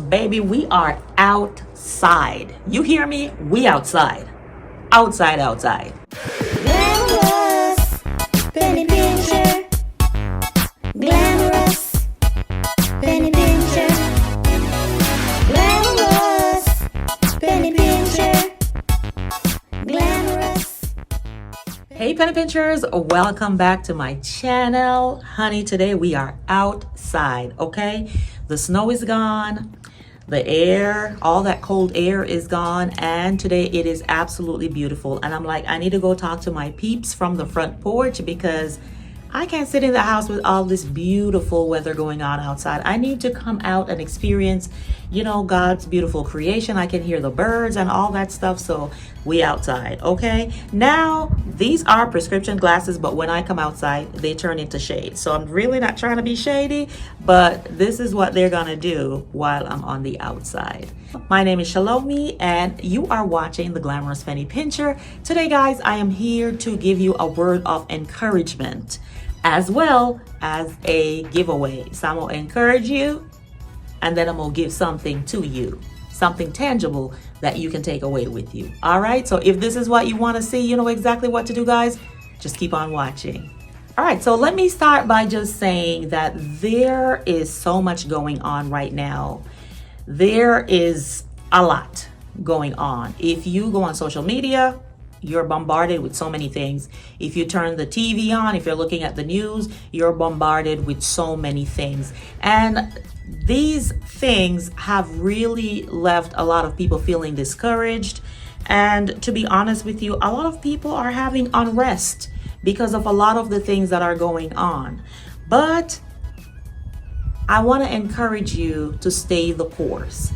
Baby, we are outside. You hear me? We outside. Outside, outside. Glamorous, penny pincher. Glamorous, penny pincher. Glamorous, penny pincher. Glamorous. Hey penny pinchers, welcome back to my channel. Honey, today we are outside, okay? The snow is gone. The air, all that cold air is gone, and today it is absolutely beautiful. And I'm like, I need to go talk to my peeps from the front porch because I can't sit in the house with all this beautiful weather going on outside. I need to come out and experience, God's beautiful creation. I can hear the birds and all that stuff. So we outside, okay? Now, these are prescription glasses, but when I come outside, they turn into shade. So I'm really not trying to be shady, but this is what they're gonna do while I'm on the outside. My name is ChelomieC, and you are watching the Glamorouspennypincher. Today, guys, I am here to give you a word of encouragement, as well as a giveaway. So I'm gonna encourage you, and then I'm gonna give something to you, something tangible that you can take away with you. All right, so if this is what you want to see, you know exactly what to do, guys. Just keep on watching. All right, so let me start by just saying that there is so much going on right now. There is a lot going on. If you go on social media, you're bombarded with so many things. If you turn the TV on, if you're looking at the news, you're bombarded with so many things. And these things have really left a lot of people feeling discouraged. And to be honest with you, a lot of people are having unrest because of a lot of the things that are going on. But I want to encourage you to stay the course.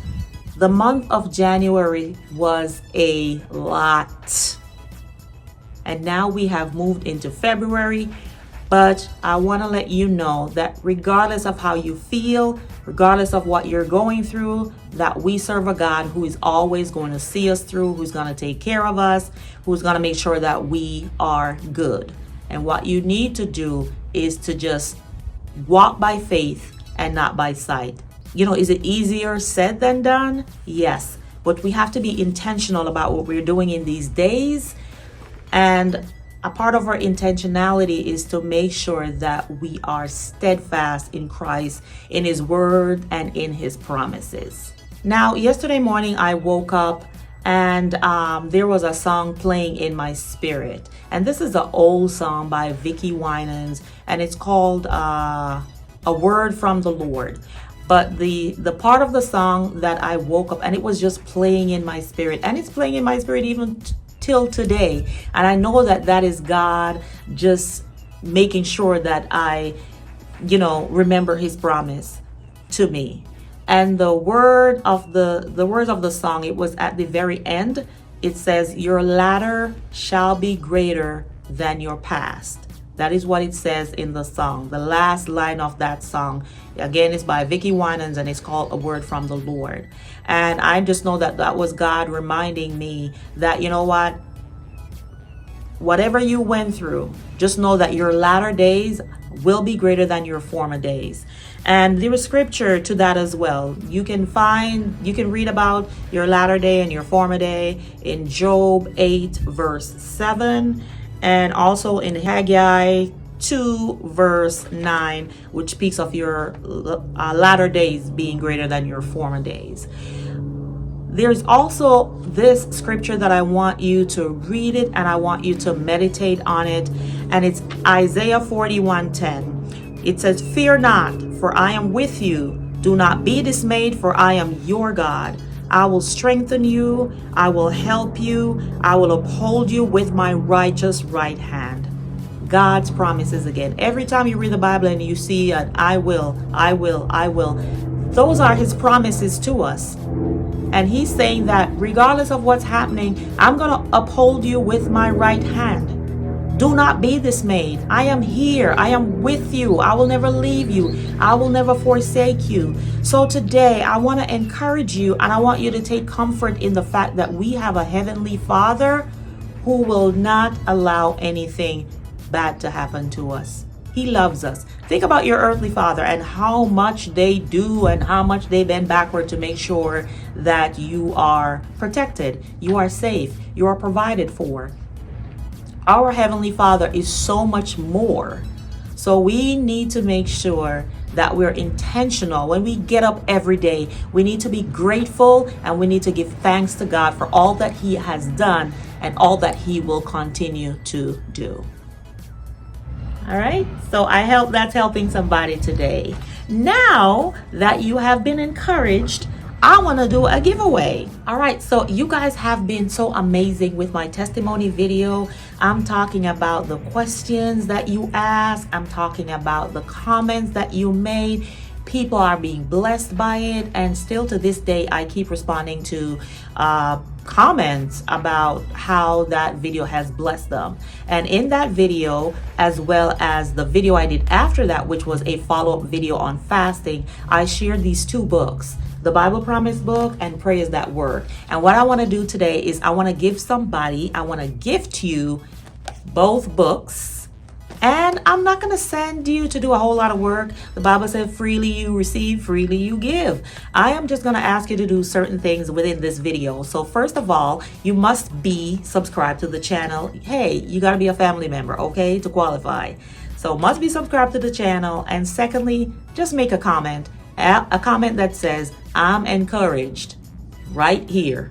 The month of January was a lot. And now we have moved into February. But I want to let you know that regardless of how you feel, regardless of what you're going through, that we serve a God who is always going to see us through, who's going to take care of us, who's going to make sure that we are good. And what you need to do is to just walk by faith and not by sight. Is it easier said than done? Yes. But we have to be intentional about what we're doing in these days. And a part of our intentionality is to make sure that we are steadfast in Christ, in His Word, and in His promises. Now, yesterday morning, I woke up and there was a song playing in my spirit. And this is an old song by Vicki Winans, and it's called A Word from the Lord. But the part of the song that I woke up, and it was just playing in my spirit, and it's playing in my spirit even till today. And I know that that is God just making sure that I, remember His promise to me. And the words of the song, it was at the very end. It says, "Your latter shall be greater than your past." That is what it says in the song. The last line of that song, again, is by Vicki Winans, and it's called A Word from the Lord. And I just know that that was God reminding me that, whatever you went through, just know that your latter days will be greater than your former days. And there is scripture to that as well. You can read about your latter day and your former day in Job 8 verse 7, and also in Haggai 2 verse 9, which speaks of your latter days being greater than your former days. There's also this scripture that I want you to read it, and I want you to meditate on it. And it's Isaiah 41:10. It says, "Fear not, for I am with you. Do not be dismayed, for I am your God. I will strengthen you. I will help you. I will uphold you with my righteous right hand." God's promises again. Every time you read the Bible and you see an I will, those are His promises to us. And He's saying that regardless of what's happening, I'm going to uphold you with my right hand. Do not be dismayed. I am here. I am with you. I will never leave you. I will never forsake you. So today, I want to encourage you, and I want you to take comfort in the fact that we have a Heavenly Father who will not allow anything bad to happen to us. He loves us. Think about your earthly father and how much they do and how much they bend backward to make sure that you are protected, you are safe, you are provided for. Our Heavenly Father is so much more. So we need to make sure that we're intentional. When we get up every day, we need to be grateful and we need to give thanks to God for all that He has done and all that He will continue to do. All right, so I hope that's helping somebody today. Now that you have been encouraged, I want to do a giveaway. All right, so you guys have been so amazing with my testimony video. I'm talking about the questions that you asked. I'm talking about the comments that you made. People are being blessed by it, and still to this day I keep responding to comments about how that video has blessed them. And in that video, as well as the video I did after that, which was a follow-up video on fasting, I shared these two books, the Bible Promise book and Pray Is That Word. And what I want to do today is I want to gift you both books. And I'm not going to send you to do a whole lot of work. The Bible said, freely you receive, freely you give. I am just going to ask you to do certain things within this video. So first of all, you must be subscribed to the channel. Hey, you got to be a family member, okay, to qualify. So must be subscribed to the channel. And secondly, just make a comment that says, I'm encouraged, right here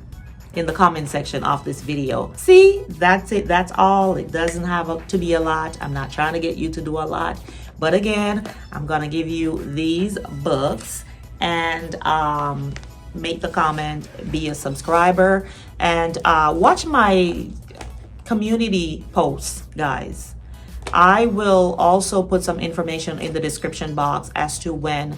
in the comment section of this video. See, that's it. That's all. It doesn't have to be a lot. I'm not trying to get you to do a lot. But again, I'm going to give you these books and make the comment, be a subscriber, and watch my community posts, guys. I will also put some information in the description box as to when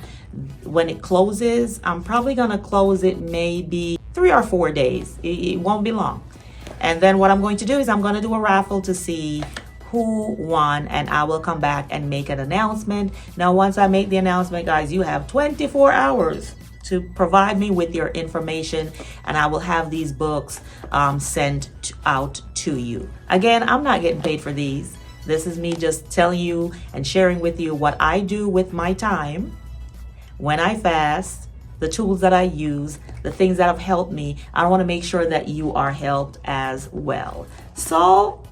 it closes. I'm probably going to close it maybe 3 or 4 days. It won't be long. And then what I'm going to do is I'm going to do a raffle to see who won, and I will come back and make an announcement. Now, once I make the announcement, guys, you have 24 hours to provide me with your information, and I will have these books sent out to you. Again, I'm not getting paid for these. This is me just telling you and sharing with you what I do with my time when I fast, the tools that I use, the things that have helped me. I want to make sure that you are helped as well. So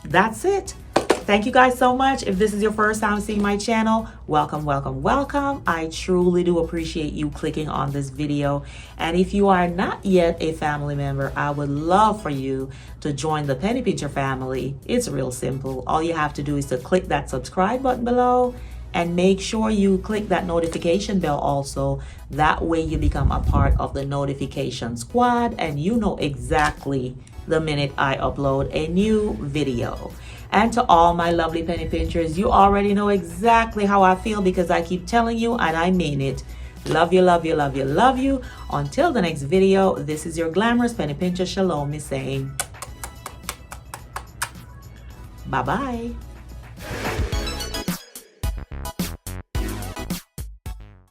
that's it. Thank you guys so much. If this is your first time seeing my channel, welcome, welcome, welcome. I truly do appreciate you clicking on this video. And if you are not yet a family member, I would love for you to join the Penny Pincher family. It's real simple. All you have to do is to click that subscribe button below and make sure you click that notification bell also. That way you become a part of the notification squad and you know exactly the minute I upload a new video. And to all my lovely penny pinchers, you already know exactly how I feel because I keep telling you and I mean it. Love you, love you, love you, love you. Until the next video, this is your Glamorous Penny Pincher ChelomieC saying bye-bye.